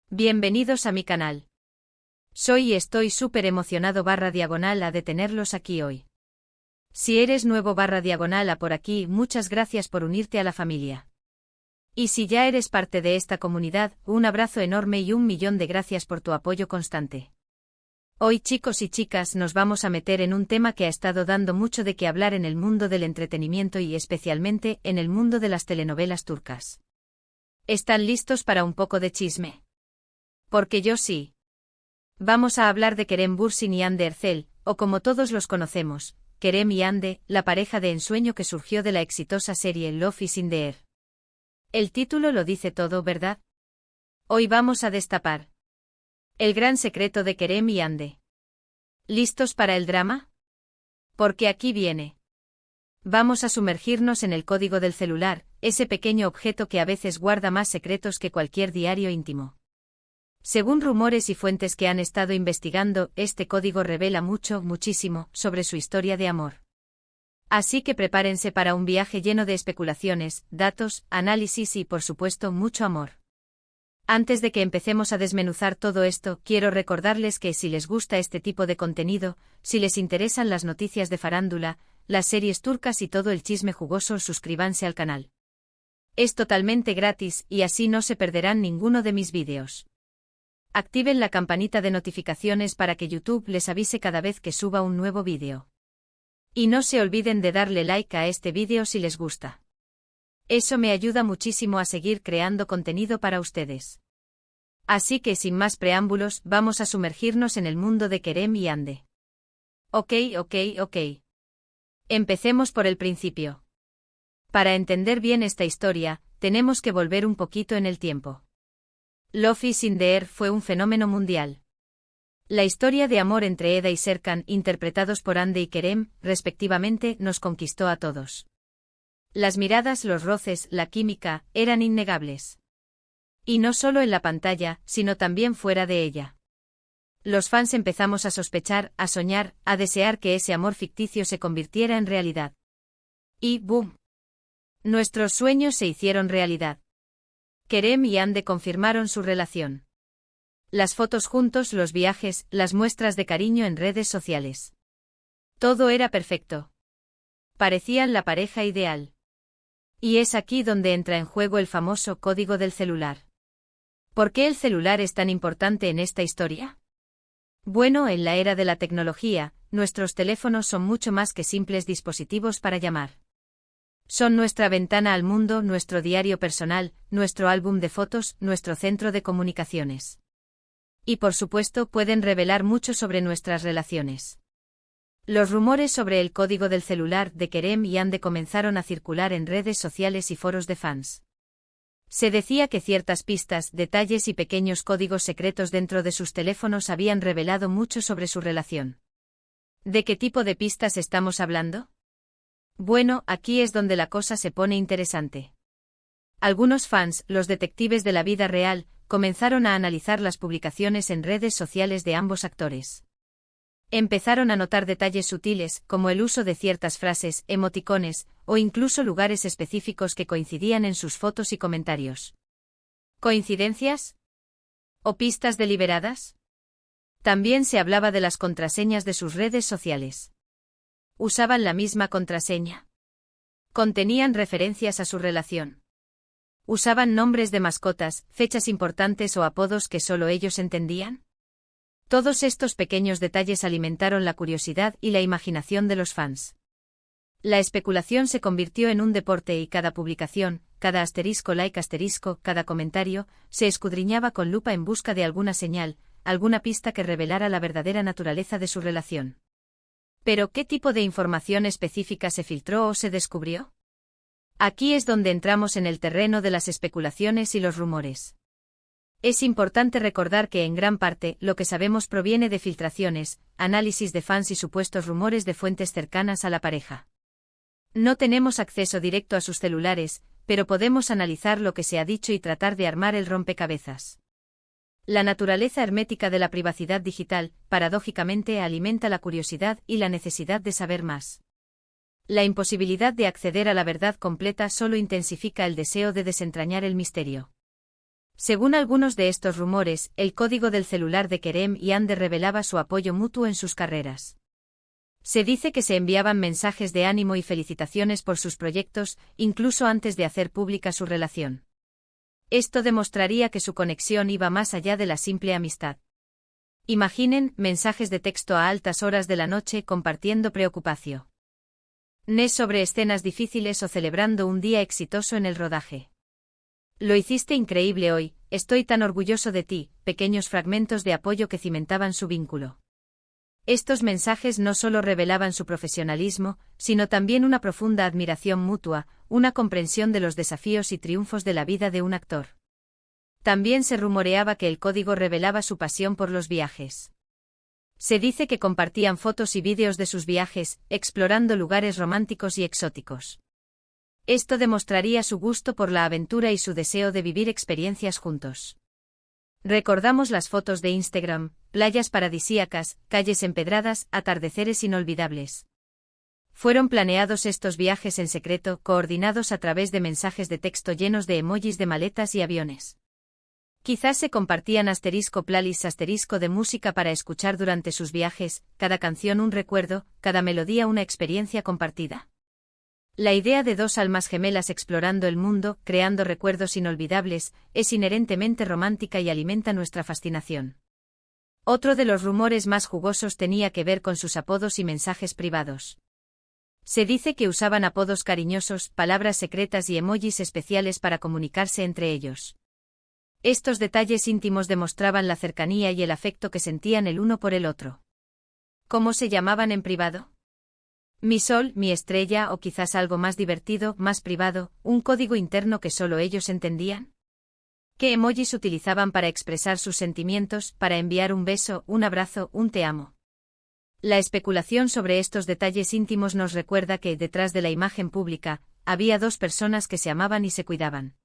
Bienvenidos a mi canal. Soy y estoy súper emocionado /diagonal a de tenerlos aquí hoy. Si eres nuevo /diagonal a por aquí, muchas gracias por unirte a la familia. Y si ya eres parte de esta comunidad, un abrazo enorme y 1.000.000 de gracias por tu apoyo constante. Hoy, chicos y chicas, nos vamos a meter en un tema que ha estado dando mucho de qué hablar en el mundo del entretenimiento y especialmente en el mundo de las telenovelas turcas. ¿Están listos para un poco de chisme? Porque yo sí. Vamos a hablar de Kerem Bürsin y Hande Erçel, o como todos los conocemos, Kerem y Hande, la pareja de ensueño que surgió de la exitosa serie Love is in the Air. El título lo dice todo, ¿verdad? Hoy vamos a destapar el gran secreto de Kerem y Hande. ¿Listos para el drama? Porque aquí viene. Vamos a sumergirnos en el código del celular, ese pequeño objeto que a veces guarda más secretos que cualquier diario íntimo. Según rumores y fuentes que han estado investigando, este código revela muchísimo, sobre su historia de amor. Así que prepárense para un viaje lleno de especulaciones, datos, análisis y, por supuesto, mucho amor. Antes de que empecemos a desmenuzar todo esto, quiero recordarles que si les gusta este tipo de contenido, si les interesan las noticias de farándula, las series turcas y todo el chisme jugoso, suscríbanse al canal. Es totalmente gratis y así no se perderán ninguno de mis vídeos. Activen la campanita de notificaciones para que YouTube les avise cada vez que suba un nuevo vídeo. Y no se olviden de darle like a este vídeo si les gusta. Eso me ayuda muchísimo a seguir creando contenido para ustedes. Así que sin más preámbulos, vamos a sumergirnos en el mundo de Kerem y Hande. Ok. Empecemos por el principio. Para entender bien esta historia, tenemos que volver un poquito en el tiempo. Love is in the Air fue un fenómeno mundial. La historia de amor entre Eda y Serkan, interpretados por Hande y Kerem, respectivamente, nos conquistó a todos. Las miradas, los roces, la química, eran innegables. Y no solo en la pantalla, sino también fuera de ella. Los fans empezamos a sospechar, a soñar, a desear que ese amor ficticio se convirtiera en realidad. Y ¡boom! Nuestros sueños se hicieron realidad. Kerem y Hande confirmaron su relación. Las fotos juntos, los viajes, las muestras de cariño en redes sociales. Todo era perfecto. Parecían la pareja ideal. Y es aquí donde entra en juego el famoso código del celular. ¿Por qué el celular es tan importante en esta historia? Bueno, en la era de la tecnología, nuestros teléfonos son mucho más que simples dispositivos para llamar. Son nuestra ventana al mundo, nuestro diario personal, nuestro álbum de fotos, nuestro centro de comunicaciones. Y por supuesto pueden revelar mucho sobre nuestras relaciones. Los rumores sobre el código del celular de Kerem y Hande comenzaron a circular en redes sociales y foros de fans. Se decía que ciertas pistas, detalles y pequeños códigos secretos dentro de sus teléfonos habían revelado mucho sobre su relación. ¿De qué tipo de pistas estamos hablando? Bueno, aquí es donde la cosa se pone interesante. Algunos fans, los detectives de la vida real, comenzaron a analizar las publicaciones en redes sociales de ambos actores. Empezaron a notar detalles sutiles, como el uso de ciertas frases, emoticones, o incluso lugares específicos que coincidían en sus fotos y comentarios. ¿Coincidencias? ¿O pistas deliberadas? También se hablaba de las contraseñas de sus redes sociales. ¿Usaban la misma contraseña? ¿Contenían referencias a su relación? ¿Usaban nombres de mascotas, fechas importantes o apodos que solo ellos entendían? Todos estos pequeños detalles alimentaron la curiosidad y la imaginación de los fans. La especulación se convirtió en un deporte y cada publicación, cada asterisco like asterisco, cada comentario, se escudriñaba con lupa en busca de alguna señal, alguna pista que revelara la verdadera naturaleza de su relación. ¿Pero qué tipo de información específica se filtró o se descubrió? Aquí es donde entramos en el terreno de las especulaciones y los rumores. Es importante recordar que en gran parte lo que sabemos proviene de filtraciones, análisis de fans y supuestos rumores de fuentes cercanas a la pareja. No tenemos acceso directo a sus celulares, pero podemos analizar lo que se ha dicho y tratar de armar el rompecabezas. La naturaleza hermética de la privacidad digital, paradójicamente, alimenta la curiosidad y la necesidad de saber más. La imposibilidad de acceder a la verdad completa solo intensifica el deseo de desentrañar el misterio. Según algunos de estos rumores, el código del celular de Kerem y Ande revelaba su apoyo mutuo en sus carreras. Se dice que se enviaban mensajes de ánimo y felicitaciones por sus proyectos, incluso antes de hacer pública su relación. Esto demostraría que su conexión iba más allá de la simple amistad. Imaginen, mensajes de texto a altas horas de la noche compartiendo preocupación sobre escenas difíciles o celebrando un día exitoso en el rodaje. Lo hiciste increíble hoy, estoy tan orgulloso de ti, pequeños fragmentos de apoyo que cimentaban su vínculo. Estos mensajes no solo revelaban su profesionalismo, sino también una profunda admiración mutua, una comprensión de los desafíos y triunfos de la vida de un actor. También se rumoreaba que el código revelaba su pasión por los viajes. Se dice que compartían fotos y vídeos de sus viajes, explorando lugares románticos y exóticos. Esto demostraría su gusto por la aventura y su deseo de vivir experiencias juntos. Recordamos las fotos de Instagram, playas paradisíacas, calles empedradas, atardeceres inolvidables. Fueron planeados estos viajes en secreto, coordinados a través de mensajes de texto llenos de emojis de maletas y aviones. Quizás se compartían *playlists de música para escuchar durante sus viajes, cada canción un recuerdo, cada melodía una experiencia compartida. La idea de dos almas gemelas explorando el mundo, creando recuerdos inolvidables, es inherentemente romántica y alimenta nuestra fascinación. Otro de los rumores más jugosos tenía que ver con sus apodos y mensajes privados. Se dice que usaban apodos cariñosos, palabras secretas y emojis especiales para comunicarse entre ellos. Estos detalles íntimos demostraban la cercanía y el afecto que sentían el uno por el otro. ¿Cómo se llamaban en privado? Mi sol, mi estrella o quizás algo más divertido, más privado, un código interno que solo ellos entendían. ¿Qué emojis utilizaban para expresar sus sentimientos, para enviar un beso, un abrazo, un te amo? La especulación sobre estos detalles íntimos nos recuerda que, detrás de la imagen pública, había dos personas que se amaban y se cuidaban.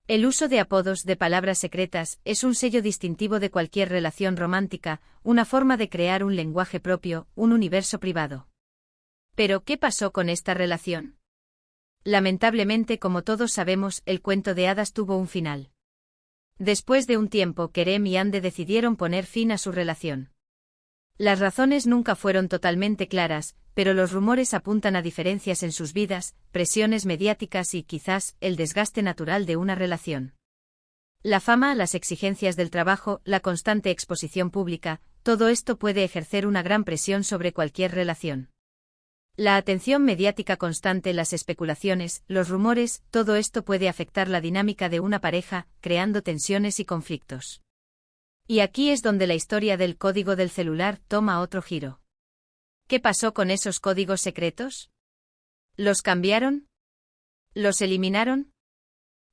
El uso de apodos, de palabras secretas, es un sello distintivo de cualquier relación romántica, una forma de crear un lenguaje propio, un universo privado. Pero, ¿qué pasó con esta relación? Lamentablemente, como todos sabemos, el cuento de hadas tuvo un final. Después de un tiempo, Kerem y Ande decidieron poner fin a su relación. Las razones nunca fueron totalmente claras, pero los rumores apuntan a diferencias en sus vidas, presiones mediáticas y, quizás, el desgaste natural de una relación. La fama, las exigencias del trabajo, la constante exposición pública, todo esto puede ejercer una gran presión sobre cualquier relación. La atención mediática constante, las especulaciones, los rumores, todo esto puede afectar la dinámica de una pareja, creando tensiones y conflictos. Y aquí es donde la historia del código del celular toma otro giro. ¿Qué pasó con esos códigos secretos? ¿Los cambiaron? ¿Los eliminaron?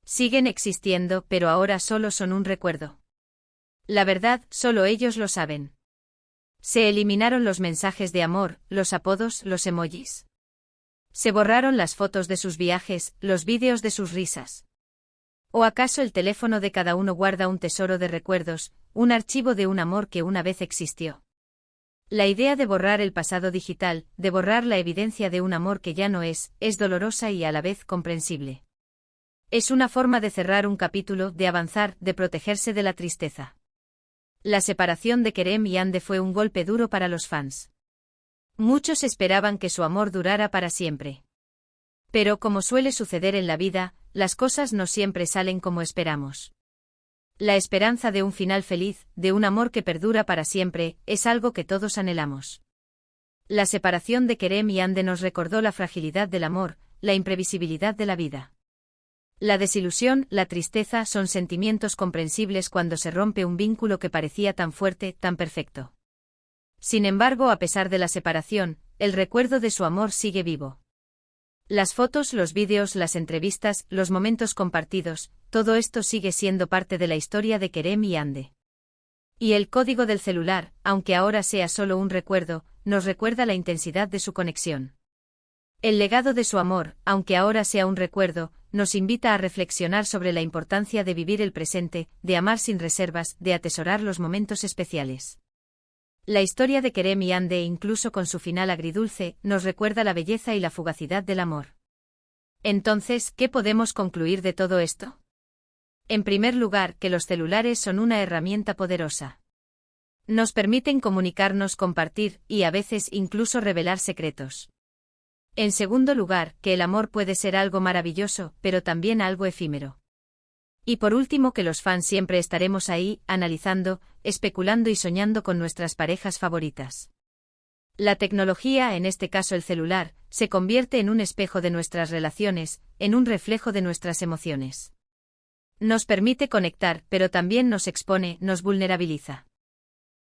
Siguen existiendo, pero ahora solo son un recuerdo. La verdad, solo ellos lo saben. Se eliminaron los mensajes de amor, los apodos, los emojis. Se borraron las fotos de sus viajes, los vídeos de sus risas. ¿O acaso el teléfono de cada uno guarda un tesoro de recuerdos, un archivo de un amor que una vez existió? La idea de borrar el pasado digital, de borrar la evidencia de un amor que ya no es dolorosa y a la vez comprensible. Es una forma de cerrar un capítulo, de avanzar, de protegerse de la tristeza. La separación de Kerem y Ande fue un golpe duro para los fans. Muchos esperaban que su amor durara para siempre. Pero como suele suceder en la vida, las cosas no siempre salen como esperamos. La esperanza de un final feliz, de un amor que perdura para siempre, es algo que todos anhelamos. La separación de Kerem y Ande nos recordó la fragilidad del amor, la imprevisibilidad de la vida. La desilusión, la tristeza son sentimientos comprensibles cuando se rompe un vínculo que parecía tan fuerte, tan perfecto. Sin embargo, a pesar de la separación, el recuerdo de su amor sigue vivo. Las fotos, los vídeos, las entrevistas, los momentos compartidos, todo esto sigue siendo parte de la historia de Kerem y Ande. Y el código del celular, aunque ahora sea solo un recuerdo, nos recuerda la intensidad de su conexión. El legado de su amor, aunque ahora sea un recuerdo, nos invita a reflexionar sobre la importancia de vivir el presente, de amar sin reservas, de atesorar los momentos especiales. La historia de Kerem y Ande, incluso con su final agridulce, nos recuerda la belleza y la fugacidad del amor. Entonces, ¿qué podemos concluir de todo esto? En primer lugar, que los celulares son una herramienta poderosa. Nos permiten comunicarnos, compartir y a veces incluso revelar secretos. En segundo lugar, que el amor puede ser algo maravilloso, pero también algo efímero. Y por último, que los fans siempre estaremos ahí, analizando, especulando y soñando con nuestras parejas favoritas. La tecnología, en este caso el celular, se convierte en un espejo de nuestras relaciones, en un reflejo de nuestras emociones. Nos permite conectar, pero también nos expone, nos vulnerabiliza.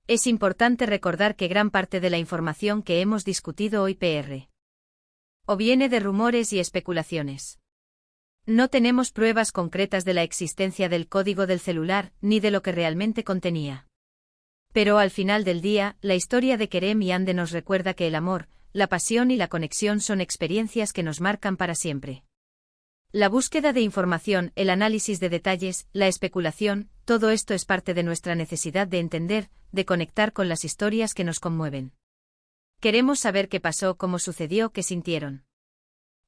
Es importante recordar que gran parte de la información que hemos discutido hoy o viene de rumores y especulaciones. No tenemos pruebas concretas de la existencia del código del celular, ni de lo que realmente contenía. Pero al final del día, la historia de Kerem y Ande nos recuerda que el amor, la pasión y la conexión son experiencias que nos marcan para siempre. La búsqueda de información, el análisis de detalles, la especulación, todo esto es parte de nuestra necesidad de entender, de conectar con las historias que nos conmueven. Queremos saber qué pasó, cómo sucedió, qué sintieron.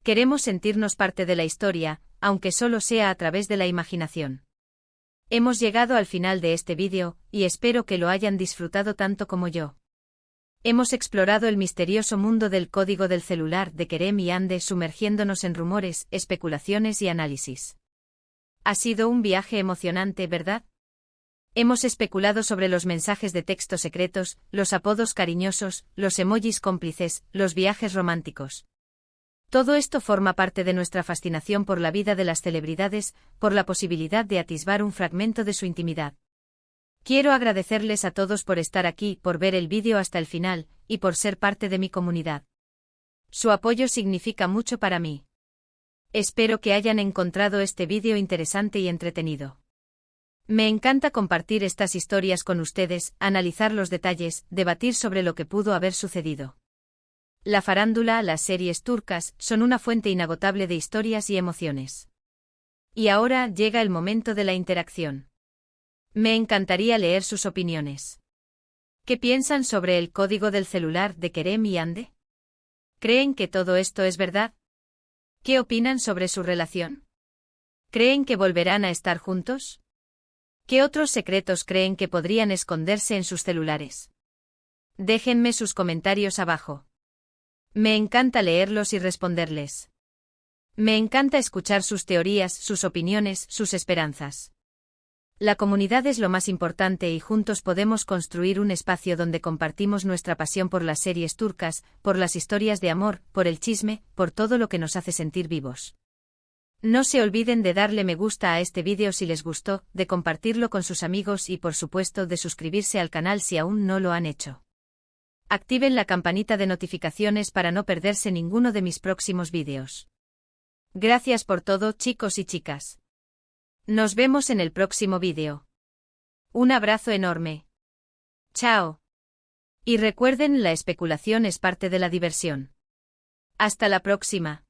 Queremos sentirnos parte de la historia, aunque solo sea a través de la imaginación. Hemos llegado al final de este vídeo, y espero que lo hayan disfrutado tanto como yo. Hemos explorado el misterioso mundo del código del celular de Kerem y Ande, sumergiéndonos en rumores, especulaciones y análisis. Ha sido un viaje emocionante, ¿verdad? Hemos especulado sobre los mensajes de texto secretos, los apodos cariñosos, los emojis cómplices, los viajes románticos. Todo esto forma parte de nuestra fascinación por la vida de las celebridades, por la posibilidad de atisbar un fragmento de su intimidad. Quiero agradecerles a todos por estar aquí, por ver el vídeo hasta el final, y por ser parte de mi comunidad. Su apoyo significa mucho para mí. Espero que hayan encontrado este vídeo interesante y entretenido. Me encanta compartir estas historias con ustedes, analizar los detalles, debatir sobre lo que pudo haber sucedido. La farándula, las series turcas, son una fuente inagotable de historias y emociones. Y ahora llega el momento de la interacción. Me encantaría leer sus opiniones. ¿Qué piensan sobre el código del celular de Kerem y Ande? ¿Creen que todo esto es verdad? ¿Qué opinan sobre su relación? ¿Creen que volverán a estar juntos? ¿Qué otros secretos creen que podrían esconderse en sus celulares? Déjenme sus comentarios abajo. Me encanta leerlos y responderles. Me encanta escuchar sus teorías, sus opiniones, sus esperanzas. La comunidad es lo más importante y juntos podemos construir un espacio donde compartimos nuestra pasión por las series turcas, por las historias de amor, por el chisme, por todo lo que nos hace sentir vivos. No se olviden de darle me gusta a este vídeo si les gustó, de compartirlo con sus amigos y por supuesto de suscribirse al canal si aún no lo han hecho. Activen la campanita de notificaciones para no perderse ninguno de mis próximos vídeos. Gracias por todo, chicos y chicas. Nos vemos en el próximo vídeo. Un abrazo enorme. Chao. Y recuerden, la especulación es parte de la diversión. Hasta la próxima.